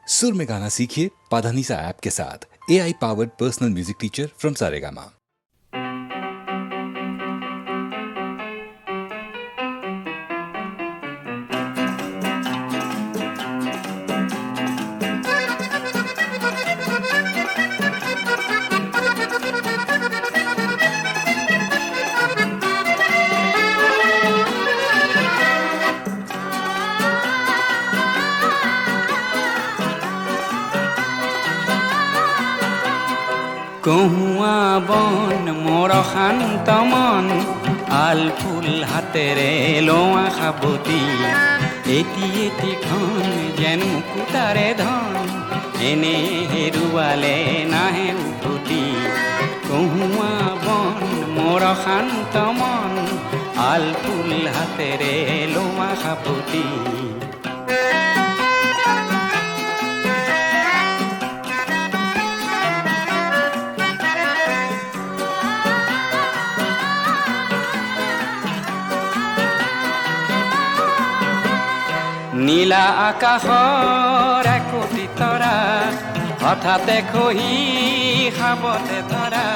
सुर में गाना सीखिए पाधानीसा ऐप के साथ। AI powered personal music teacher from Saregama. কহুয়া বন মোর শান্ত মন আল ফুল হাতেৰে লোৱা সাবতি এটি এটিখন যেন মুকুতাৰে ধন এনে হেৰুৱালে নাহে উভতি। কহুয়া বন মোৰ শান্ত মন আল ফুল হাতেৰে লোৱা সাবতি। নীলা আকাশৰ একোটি তৰা হঠাতে খহি সাবতে ধৰা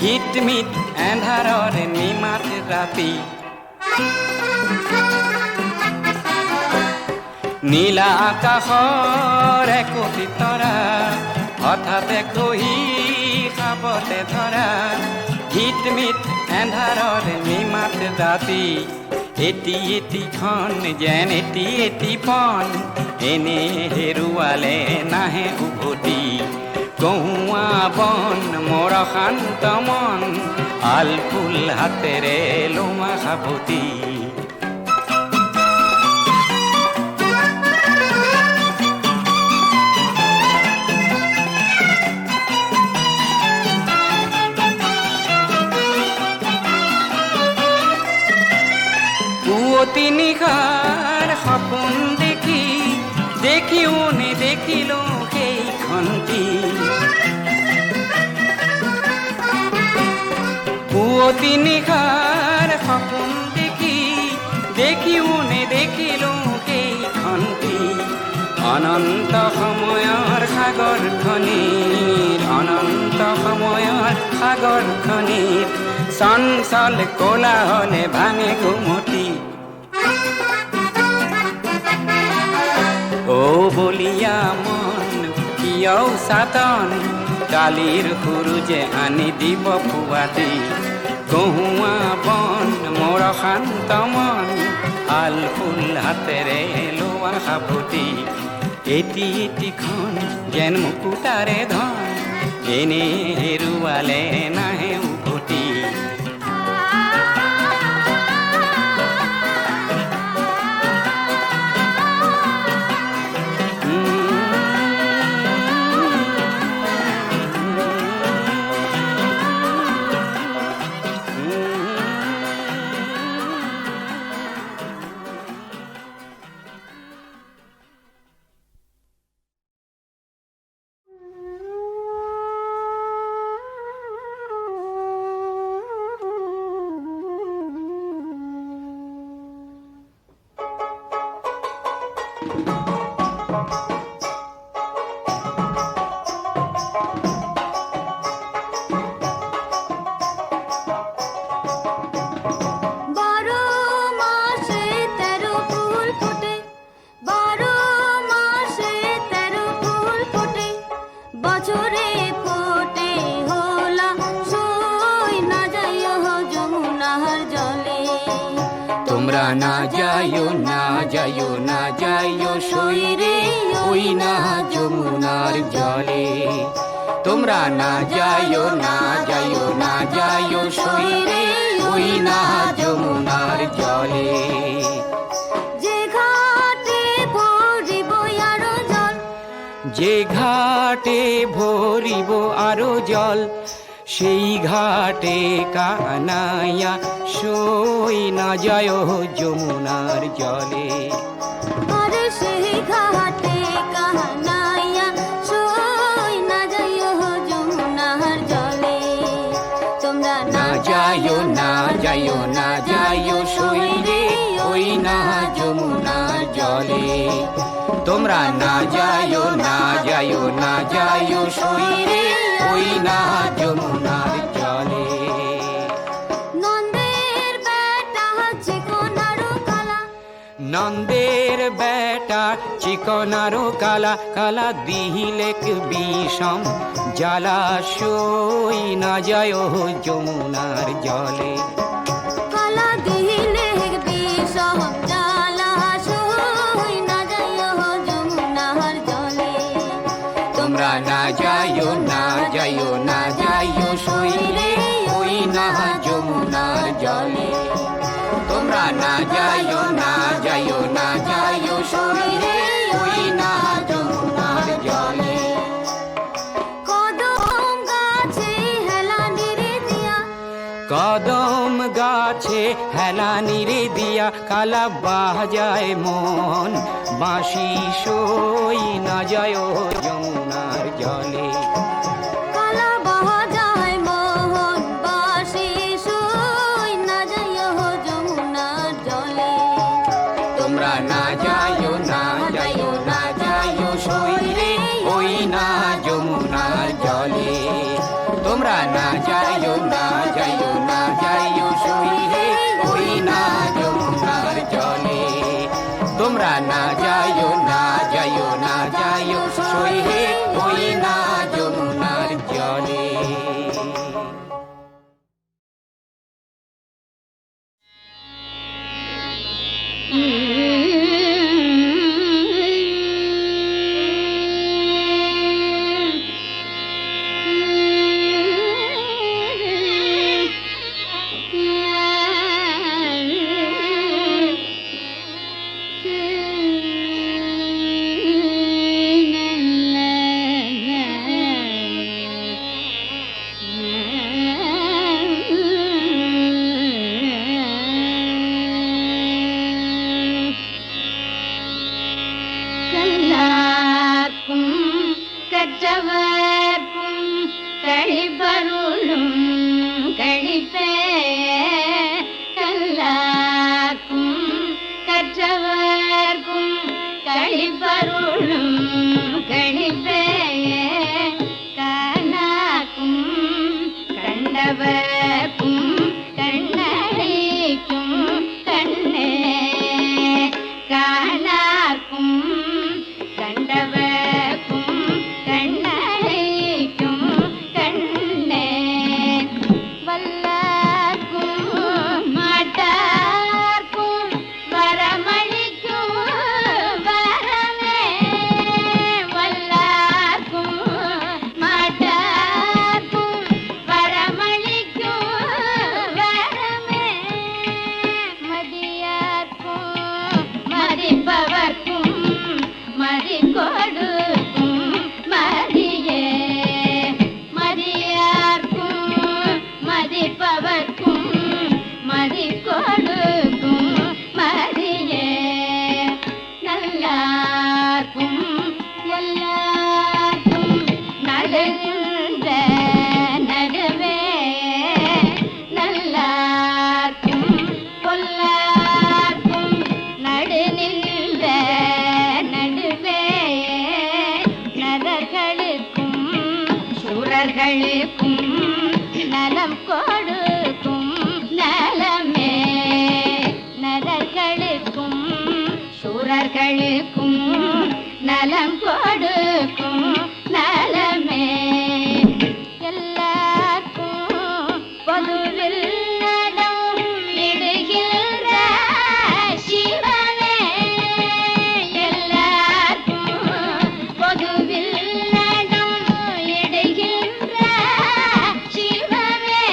ঘিটমিট এন্ধাৰৰ নিমাত ৰাতি। নীলা আকাশৰ একোটি তৰা হঠাতে খহি সাবতে ধৰা ঘিটমিট এন্ধাৰৰ নিমাত ৰাতি। এটি এটিখন যেন এটি এটি পন এনে হেৰুৱালে নাহে উভতি। কহুৱা বন মোৰ শান্ত মন আল ফুল হাতেৰে লোৱা সাবতি। পুৱতি নিশাৰ সপোন দেখি দেখিও নেদেখিলো সেইখনটি। পুৱতি নিশাৰ সপোন দেখি দেখিও নেদেখিলো সেইখনটি। অনন্ত সময়ৰ সাগৰখনিৰ অনন্ত সময়ৰ সাগৰখনিৰ চঞ্চল কোলাহলে ভাঙে ঘুমতি। ও বলিয়া মন কিয় সাতন কালিৰ সুৰুজে আনি দিব পুৱাতি। কহুৱা বন মোৰ শান্ত মন আল ফুল হাতেৰে লোৱা সাবতি। এটি এটিখন যেন মুকুতাৰে ধন এনে হেৰুৱালে নাহে উভতি। তোমরা না যাইও না যাইও না যাইও সইরে ওই না যমুনার জলে। তোমরা না যাইও না যাইও না যাইও সইরে ওই না যমুনার জলে। যে ঘাটে ভরিব আরো জল যে ঘাটে ভরিব আরো জল সেই ঘাটে কানাইয়া সই না যায় যমুনার জলে। আরে সেই ঘাটে কানাইয়া সই না যায় যমুনার জলে। তোমরা না যাইও না যাইও না যাইও সই রে ওই না যমুনার জলে। তোমরা না যাইও না নন্দের বেটা চিকন আরো কালা কালা দিহিলেক বিষম জলাশয় না যায় যমুনার জলে কালা দিলে বিষম জলাশয় না যাইও যমুনার জলে তোমরা না যাইও না যাইও না যাইও সইরে ওই না যমুনার জলে তোমরা না যাইও না যাইও না যাইও সইরে ওই না যমুনার জলে কদম গাছে হেলানিরে দিয়া কদম গাছে হেলানিরে দিয়া কালা বাজায় মন বাঁশি সই না যায় যমুনার জলে কালা বাজায় মোহন বাঁশি সই না যাইও যমুনার জলে তোমরা না যাইও না যাইও না যাইও সইরে ওই না যমুনার জলে তোমরা না যাইও না যাইও না যাইও সইরে ওই না যমুনার জলে তোমরা না যাইও না যাইও না যাইও সইরে ওই না যমুনার জলে நலம் கொடுக்கும் நலமே நரர்களுக்கும் சூரர்களுக்கும் நலம் கொடுக்கும் நலமே எல்லாருக்கும் பொதுவில் நலம் இடுகின்ற சிவமே எல்லாருக்கும் பொதுவில் நலம் இடுகின்ற சிவமே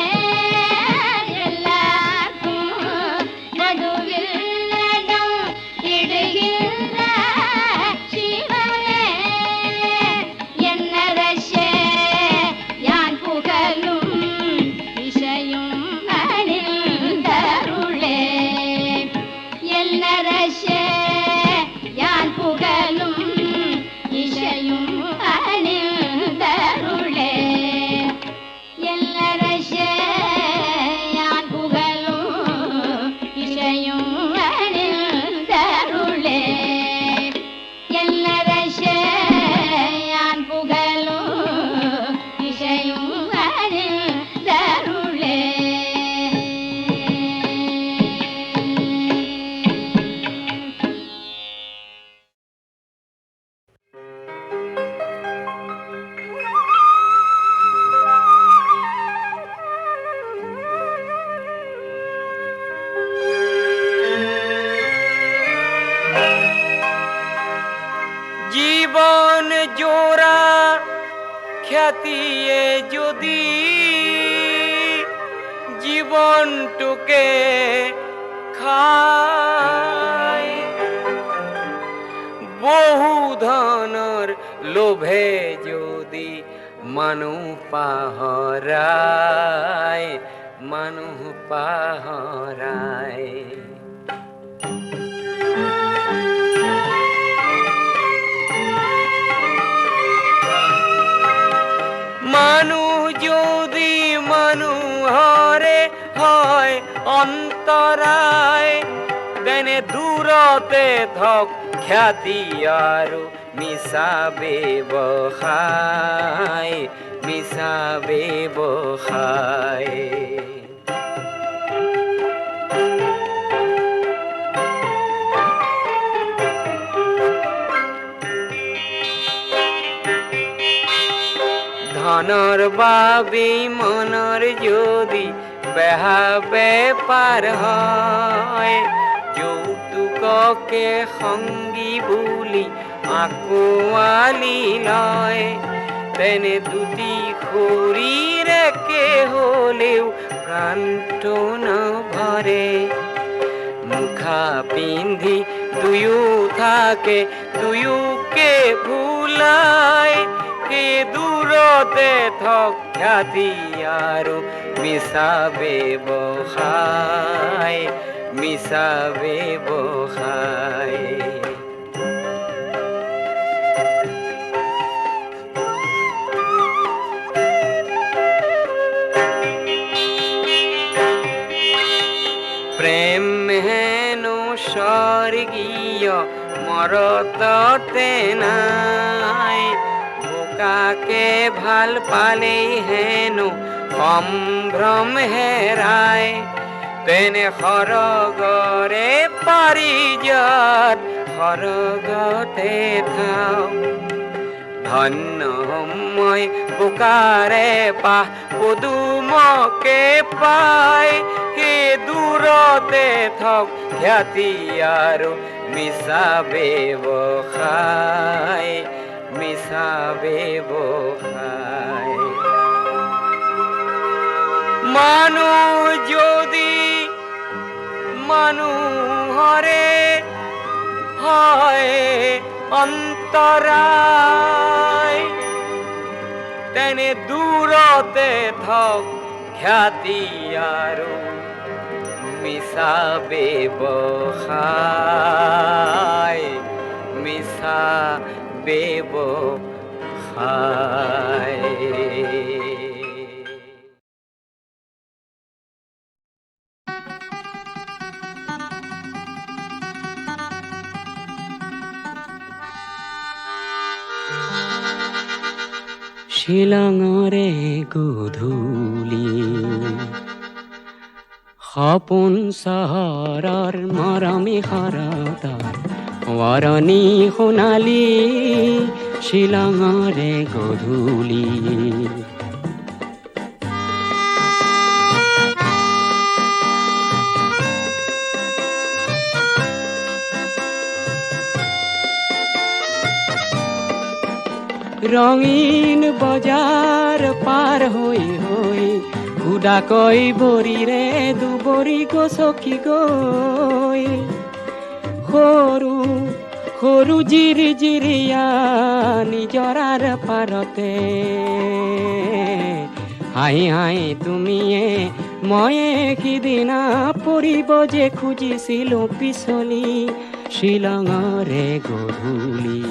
মন জোড়া খ্যাতিয়ে যদি জীবনটুকে খায়, বহু ধনৰ লোভে যদি মানুহ পাহৰায়, মানুহ পাহৰায়। মানুহ যদি মানুহৰে হয় অন্তৰায়, তেনে দূৰতে থক খ্যাতি আৰু মিছা ব্যৱসায়, মিছা ব্যৱসায়। ধনৰ বাবে মনৰ যদি বেহা বেপাৰ হয়, যৌতুককে সংগী বুলি আঁকোৱালি লয়, তেনে দুটি শৰীৰ একে হলেও প্ৰাণটো নভৰে। মুখা পিন্ধি দুয়ো থাকে, দুয়োকে ভুলায়, সেই দূৰতে থক খ্যাতি আৰু মিছা ব্যৱসায়, মিছা ব্যৱসায়। প্ৰেম হেনো স্বৰ্গীয় মৰততে নাই, বোকাকে ভাল পালেই হেনো সম্ভ্ৰম হেৰায়, তেনে সৰগৰে পাৰিজাত সৰগতে থাও। ধন্য মই বোকাৰে পাহ পদুমকে পায়, সেই দূৰতে থক খ্যাতি আৰু মিছা ব্যৱসায়, মিছা ব্যৱসায়। মানুহ যদি মানুহৰে হয় অন্তৰায়, তেনে দূৰতে থক খ্যাতি আৰু মিছা ব্যৱসায়, মিছা ব্যৱসায়। শিলঙৰে গধূলি সপোন চহৰৰ মৰমী শৰতৰ ৱৰণী সোণালী, শিলঙৰে গধূলি। ৰঙীন বজাৰ পাৰ হৈ হৈ উদাকৈ বৰিৰে দুবৰি গছকি গৈ, সৰু সৰু জিৰি জিৰিয়া নিজৰাৰ পাৰতে হাঁহি হাঁহি তুমিয়ে ময়ে সিদিনা পৰিব যে খুজিছিলো পিছলি, শিলঙৰে গধূলি।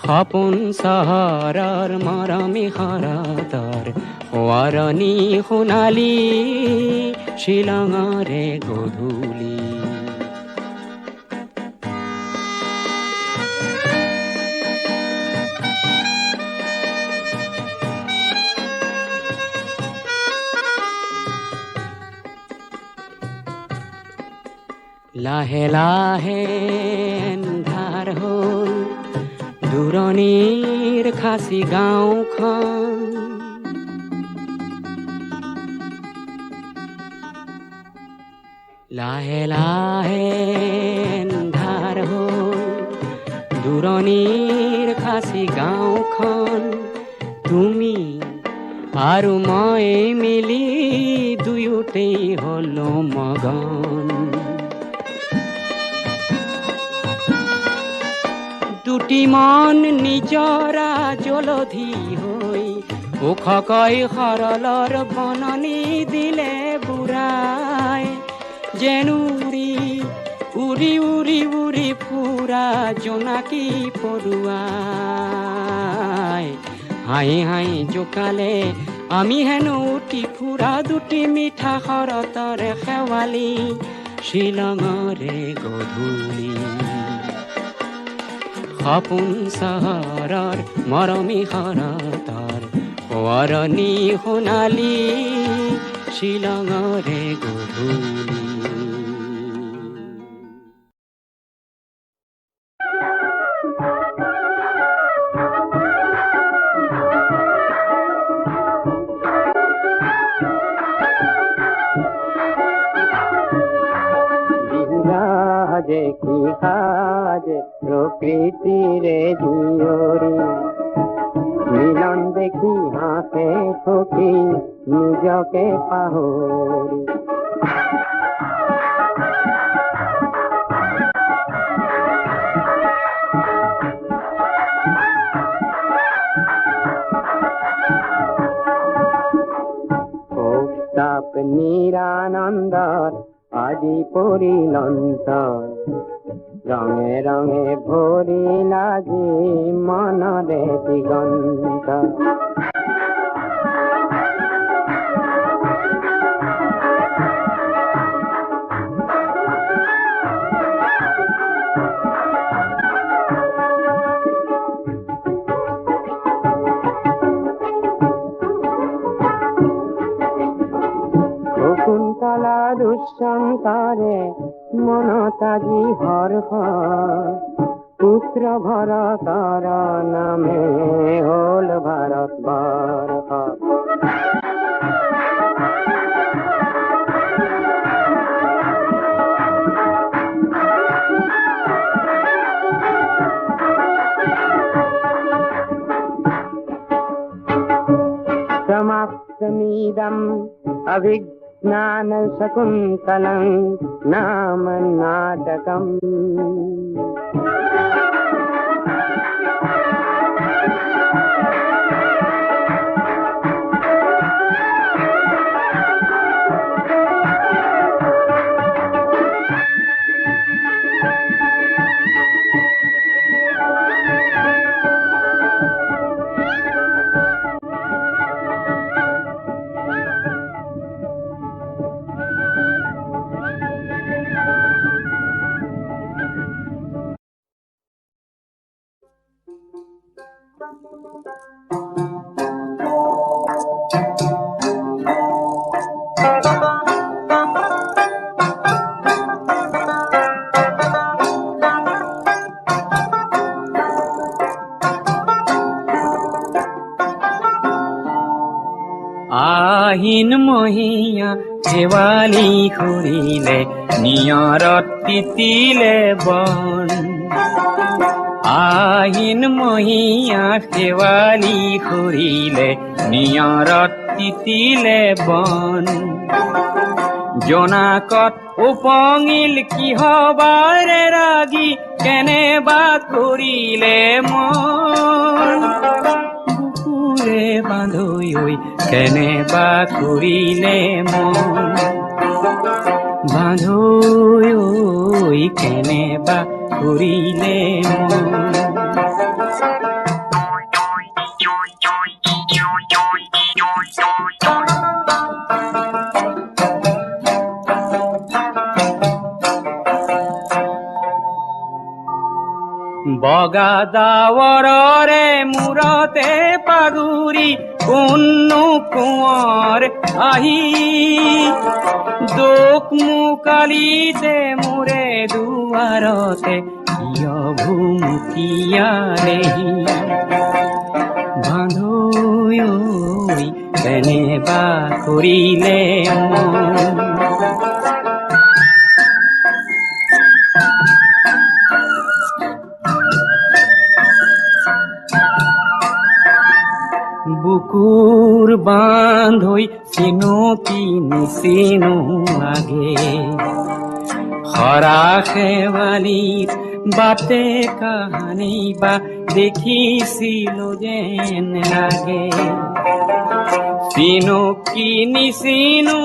সপোন চহৰৰ মৰমী শৰতৰ ৱৰণী সোণালী, শিলঙৰে গধূলি। লাহে লাহে এন্ধাৰ হ'ল দূৰণিৰ খাচী গাঁওখন, লাহে লাহে এন্ধাৰ হ'ল দূৰণিৰ খাচী গাঁওখন তুমি আৰু মই মিলি দুয়োতেই হলো মগন দুটি মন নিজৰা জলধি হৈ ওখকৈ সৰলৰ বননি দিলে বুঢ়াই যেন উৰি উৰি উৰি উৰি ফুৰা জোনাকী পৰুৱাই হাঁহি হাঁহি জোকালে আমি হেনো উঠি ফুৰা দুটি মিঠা শৰতৰে শেৱালি শ্বিলঙৰে গধূলি সপোন চহৰৰ মৰমী শৰতৰ সোঁৱৰণি সোণালী শ্বিলঙৰে গধূলি দেখি সাজে প্ৰকৃতিৰে জিয়ৰি মিলন দেখি হাসে সখী নিজকে পাহৰি তাপ নিৰানন্দৰ আজি পৰিলন্ত ৰঙে ৰঙে ভৰিলা যি মনৰে দিগন্ত শকুন্তলা দুষ্যন্তৰে মনতাজি হৰ্ষ পুত্ৰ ভৰতৰ নামে হল ভাৰত বৰ্ষ समाप्तमिदम् अभिज्ञान शकुन्तलं नाम नाटकम् আহিন মহীয়া শেৱালি খুৰিলে নিয়ৰত তিতিলে বন আহিন মহীয়া শেৱালি খুৰিলে নিয়ৰত তিতিলে বন জোনাকত উপঙিল কিহবাৰে ৰাগি কেনেবা কৰিলে মন বুকুৰে বান্ধৈ কেনেবা কৰিলে মন বান্ধৈ কেনেবা কৰিলে মন বগা ডাৱৰৰে মূৰতে পাগুৰি কোননো কোঁৱৰ আহি দুখ মুকালিতে মোৰে দুৱাৰতে কিয় ভুমুকিয়ালেহি বান্ধৈ কেনেবা কৰিলে মন বুকুৰ বান্ধৈ চিনো কি নিচিনো আগে হৰা শেৱালিৰ বাটে কাহানি বা দেখিছিলো যেন লাগে চিনো কি নিচিনো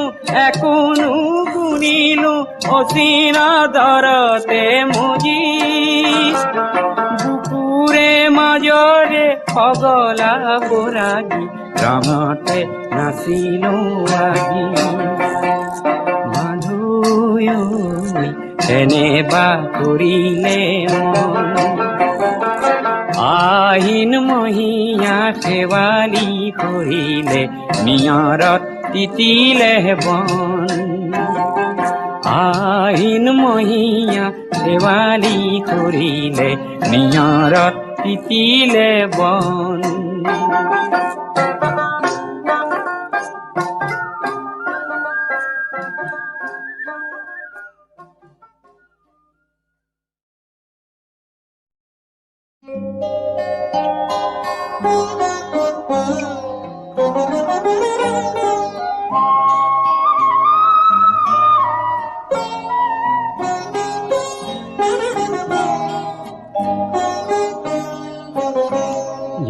একোনো গুণিলো অচিনা দৰতে মুজি বুকুৰে মাজৰে পগলা বৰাগী ৰঙতে নাচিলো আজি মানুহ এনেবা কৰিলে আহিন মহীয়া শেৱালি কৰিলে নিয়ৰত তিতিলে বন আহিন মহীয়া শেৱালি কৰিলে নিয়ৰত তিতিলে বন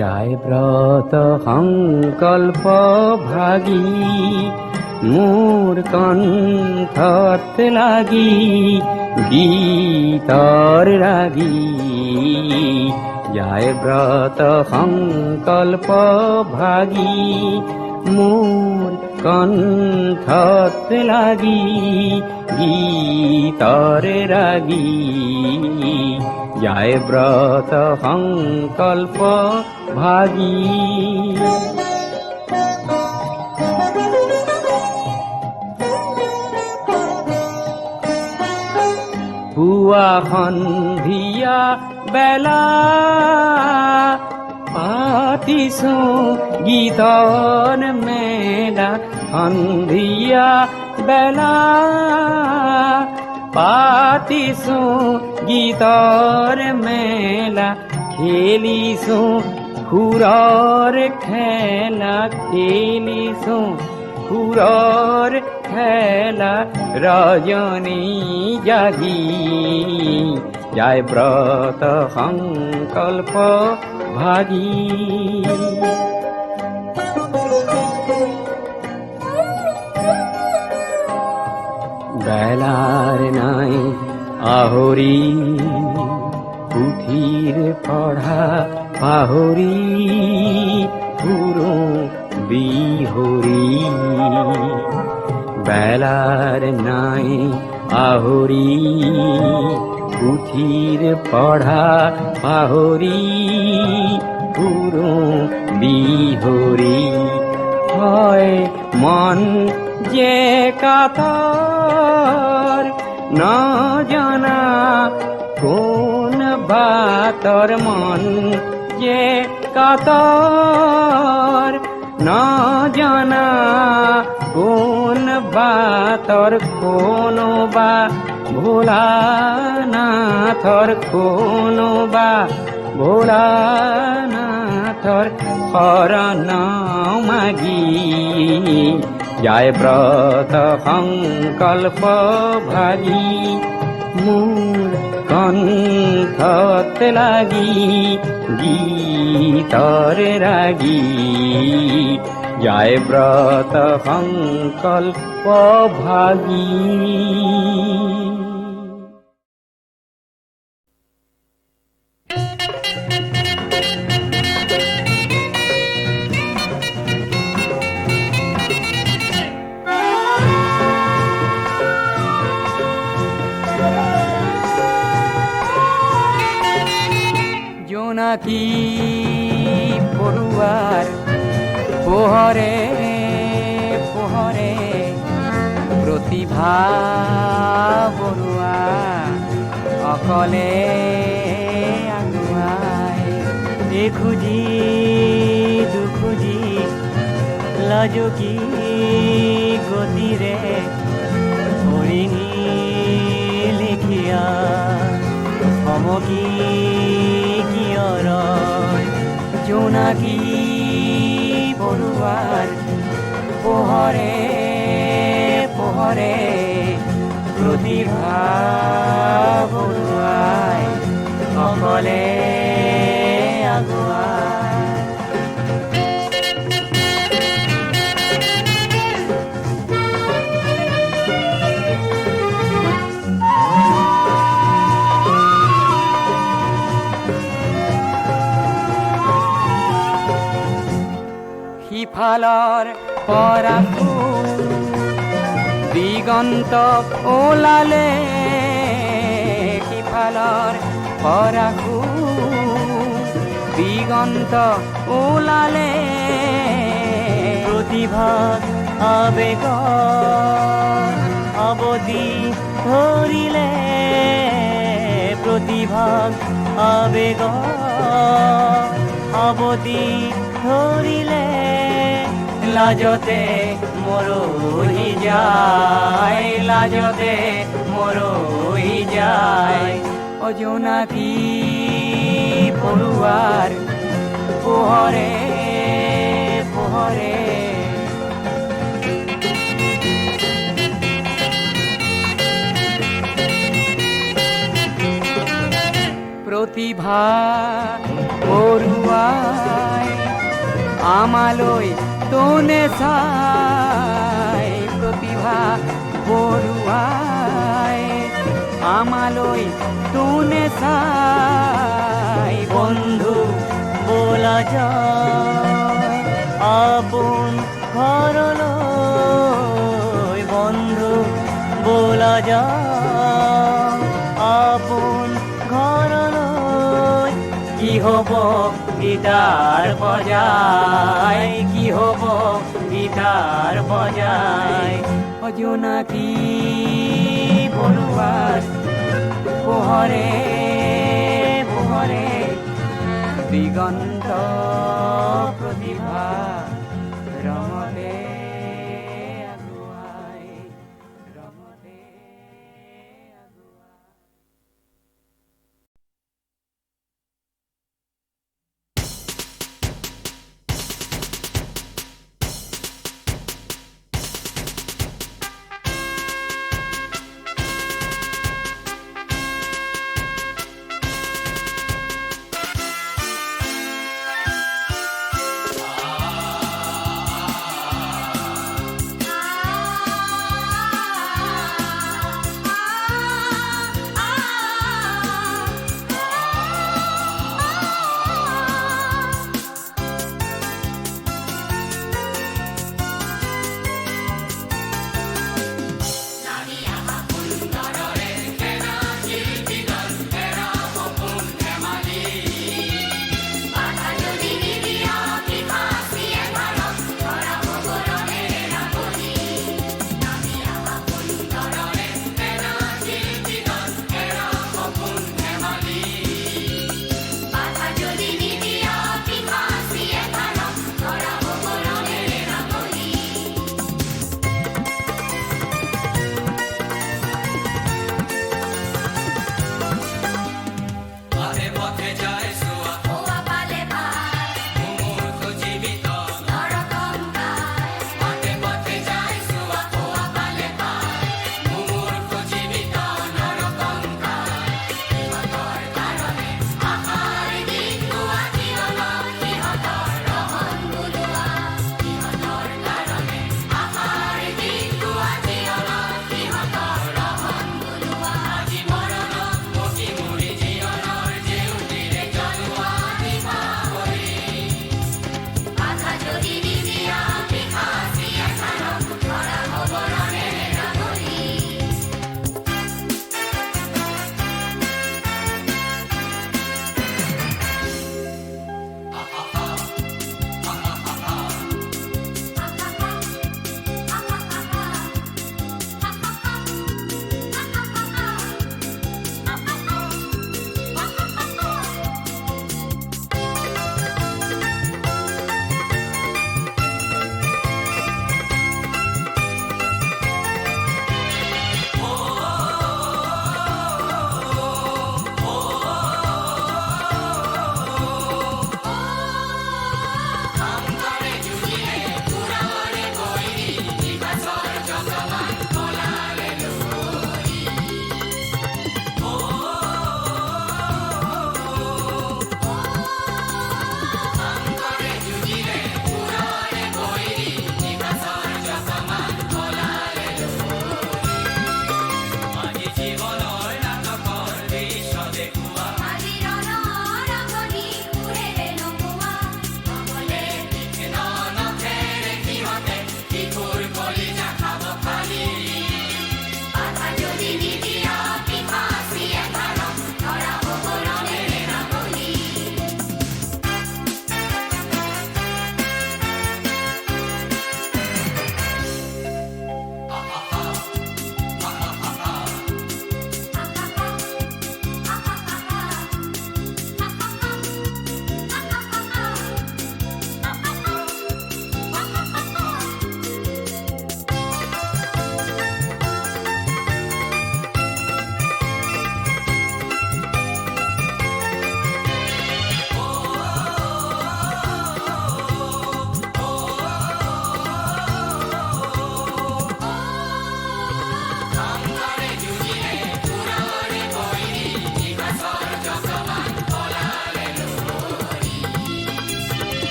যায় ব্ৰত সংকল্প ভাগি মোৰ কণ্ঠত লাগি গীতৰ ৰাগি যায় ব্ৰত সংকল্প ভাগি মোৰ কণ্ঠত লাগি গীতৰ ৰাগি যায় ব্ৰত সংকল্প ভাগি পুৱা সন্ধিয়া বেলা পাতিছো গীতৰ মেলা সন্ধিয়া বেলা পাতিছো গীতৰ মেলা খেলিছো সুৰৰ খেলা খেলিছো সুৰৰ খেলা ৰজনী জাগি যায় ব্ৰত সংকল্প ভাগি বেলাৰ নাই আহৰি পুথিৰ পঢ়া পাহৰি ফুৰো বিহৰি বেলাৰ নাই আহৰি পুথিৰ পঢ়া পাহৰি ফুৰো বিহৰি হয় মন যে কাতৰ নজনা কোন বাতৰ মন যে কাতৰ নজনা কোন বাতৰ কোনোবা ভোলানাথৰ কোনোবা ভোলানাথৰ শৰণ মাগি যায় ব্ৰত সংকল্প ভাগি মোৰ কণ্ঠত লাগি গীতৰ ৰাগি যায় ব্ৰত সংকল্প ভাগি জোনাকী পৰুৱাৰ পোহৰে পোহৰে প্ৰতিভা বৰুৱা অকলে আগুৱাই এখুজি দুখুজি লাজুকী গতিৰে হৰিণী লেখিয়া সমকী জোনাকী পৰুৱাৰ পোহৰে পোহৰে প্ৰতিভা বৰুৱাই অকলে আগুৱাই। সিফালৰ পৰা দিগন্ত ওলালে, সিফালৰ পৰা দিগন্ত ওলালে, প্ৰতিভা আবেগ অৱধি ধৰিলে, প্ৰতিভা আবেগ অৱধি ধৰিলে, লাজতে মৰহি যায়, লাজতে মৰহি যায়, অজনাকী পৰুৱাৰ পোহৰে পোহৰে। প্ৰতিভা বৰুৱাই আমালৈ তোনে চাই, প্ৰতিভা বৰুৱাই আমালৈ তোনে চাই, বন্ধু বোলা যায় আপোন ঘৰলৈ, বন্ধু বোলা যায় আপোন ঘৰলৈ, কি হ'ব গীটাৰ বজাই, কি হ'ব গীটাৰ বজাই, অজনাকী পৰুৱাৰ পোহৰে পোহৰে, দিগন্ত প্ৰতিভা ৰঙতে